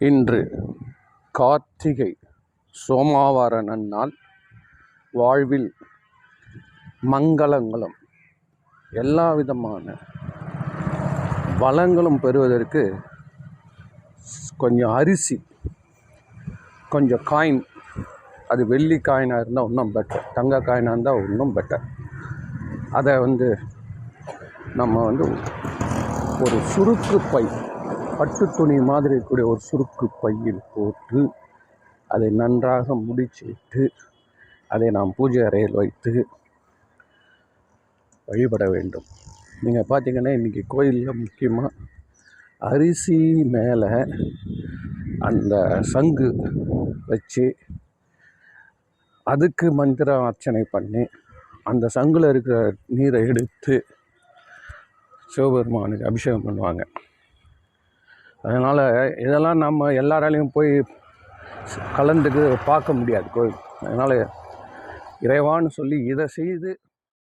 இன்று கார்த்திகை சோமவார நன்னாள். வாழ்வில் மங்களங்களும் எல்லா விதமான வளங்களும் பெறுவதற்கு கொஞ்சம் அரிசி, கொஞ்சம் காயின், அது வெள்ளி காயினாக இருந்தால் இன்னும் பெட்டர், தங்க காயினாக இருந்தால் இன்னும் பெட்டர். அதை நம்ம ஒரு சுருக்கு பை, பட்டு துணி மாதிரி இருக்கக்கூடிய ஒரு சுருக்கு பையில் போட்டு அதை நன்றாக முடிச்சுட்டு அதை நாம் பூஜை அறையில் வைத்து வழிபட வேண்டும். நீங்கள் பார்த்தீங்கன்னா இன்றைக்கி கோயிலில் முக்கியமாக அரிசி மேலே அந்த சங்கு வச்சு அதுக்கு மந்திர அர்ச்சனை பண்ணி அந்த சங்கில் இருக்கிற நீரை எடுத்து சிவபெருமானுக்கு அபிஷேகம் பண்ணுவாங்க. அதனால் இதெல்லாம் நம்ம எல்லாராலையும் போய் கலந்துக்கு பார்க்க முடியாது கோயில். அதனால் இறைவான்னு சொல்லி இதை செய்து